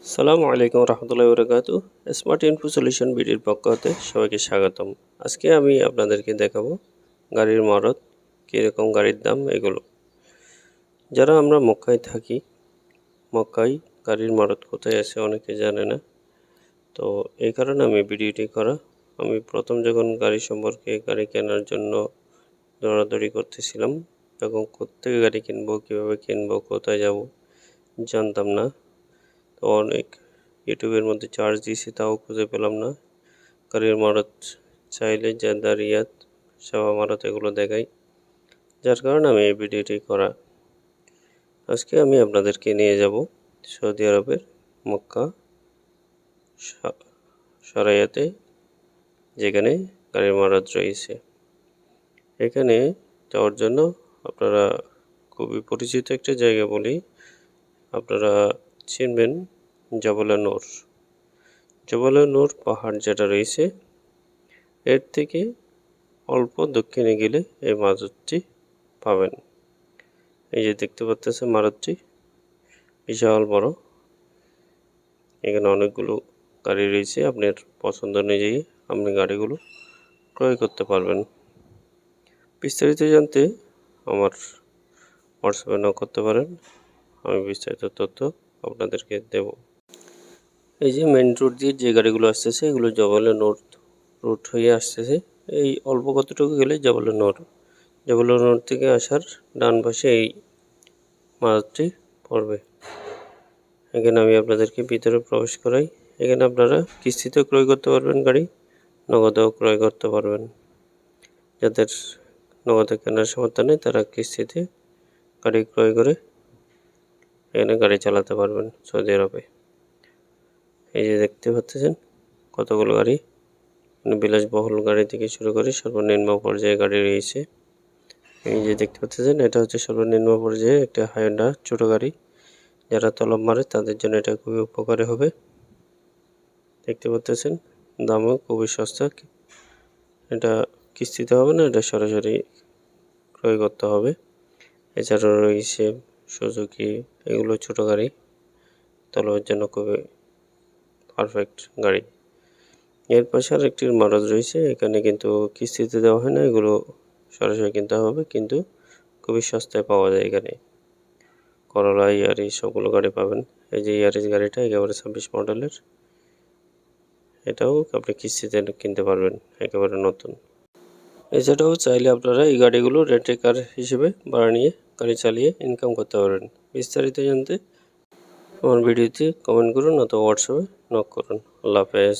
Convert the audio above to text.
সালামু আলাইকুম রহমতুল্লাহি বারাকাতু। স্মার্ট ইনফো সলিউশন বিডির পক্ষ হতে সবাইকে স্বাগতম। আজকে আমি আপনাদেরকে দেখাবো গাড়ির মডেল, কীরকম গাড়ির দাম এগুলো। যারা আমরা মক্কায় থাকি, মক্কায় গাড়ির মডেল কোথায় আছে অনেকে জানে না। তো এই কারণে আমি ভিডিওটি করা। আমি প্রথম যখন গাড়ি সম্পর্কে গাড়ি কেনার জন্য দৌড়াদৌড়ি করতেছিলাম, তখন কোত্থেকে গাড়ি কিনবো, কীভাবে কিনবো, কোথায় যাব জানতাম না। তো অনেক ইউটিউবের মধ্যে চার্জ দিয়েছি, তাও খুঁজে পেলাম না। গাড়ির মডেল চাইলে জেদ্দা, রিয়াদ, সাবা, মারুত এগুলো দেখাই, যার কারণে আমি এই ভিডিওটি করা। আজকে আমি আপনাদেরকে নিয়ে যাব সৌদি আরবের মক্কা সরাইয়াতে, যেখানে গাড়ির মডেল রয়েছে। এখানে যাওয়ার জন্য আপনারা খুবই পরিচিত একটা জায়গা বলি, আপনারা চিনবেন জবলে নূর। জবলে নূর পাহাড় যেটা রয়েছে, এর থেকে অল্প দক্ষিণে গেলে এই মারুতটি পাবেন। এই যে দেখতে পাচ্ছেন মারুতটি বিশাল বড়। এখানে অনেকগুলো গাড়ি রয়েছে, আপনার পছন্দ অনুযায়ী আপনি গাড়িগুলো ক্রয় করতে পারবেন। বিস্তারিত জানতে আমার হোয়াটসঅ্যাপে নক করতে পারেন, আমি বিস্তারিত তথ্য আপনাদেরকে দেব। এই যে মেন রোড দিয়ে যে গাড়িগুলো আসতেছে, এগুলো জবলে নূর রুট হয়ে আসতেছে। এই অল্প কতটুকু গেলে জবলে নূর। জবলে নূর থেকে আসার ডান পাশে এই মারুতটি পড়বে। এখানে আমি আপনাদেরকে ভিতরে প্রবেশ করাই। এখানে আপনারা কিস্তিতেও ক্রয় করতে পারবেন গাড়ি, নগদেও ক্রয় করতে পারবেন। যাদের নগদে কেনার সামর্থ্য নেই, তারা কিস্তিতে গাড়ি ক্রয় করে এখানে গাড়ি চালাতে পারবেন সৌদি আরবে। এই যে দেখতে পাচ্ছেন কতগুলো গাড়ি, বিলাসবহুল গাড়ি থেকে শুরু করে সর্বনিম্ন পর্যায়ে গাড়ি রয়েছে। এই যে দেখতে পাচ্ছেন এটা হচ্ছে সর্বনিম্ন পর্যায়ে একটা হাইন্ডা ছোটো গাড়ি। যারা তলব মারে তাদের জন্য এটা খুবই উপকারী হবে। দেখতে পাচ্ছেন দামও খুবই সস্তা। এটা কিস্তিতে হবে না, এটা সরাসরি ক্রয় করতে হবে। এছাড়াও রয়েছে সুজুকি, এগুলো ছোটো গাড়ি, তলবের জন্য খুবই পারফেক্ট গাড়ি। এর পাশে আরেকটি মারুত রয়েছে, এখানে কিন্তু কিস্তিতে দেওয়া হয় না, এগুলো সরাসরি কিনতে হবে, কিন্তু খুবই সস্তায় পাওয়া যায় এখানে। করলা, ইয়ারিস সবগুলো গাড়ি পাবেন। এই যে ইয়ারিস গাড়িটা একেবারে 26 মডেলের, এটাও আপনি কিস্তিতে কিনতে পারবেন, একেবারে নতুন। এছাড়াও চাইলে আপনারা এই গাড়িগুলো রেন্টে কার হিসেবে ভাড়া নিয়ে গাড়ি চালিয়ে ইনকাম করতে পারবেন। বিস্তারিত জানতে আমার ভিডিওতে কমেন্ট করুন অথবা হোয়াটসঅ্যাপে নক করুন। আল্লাহ হাফেজ।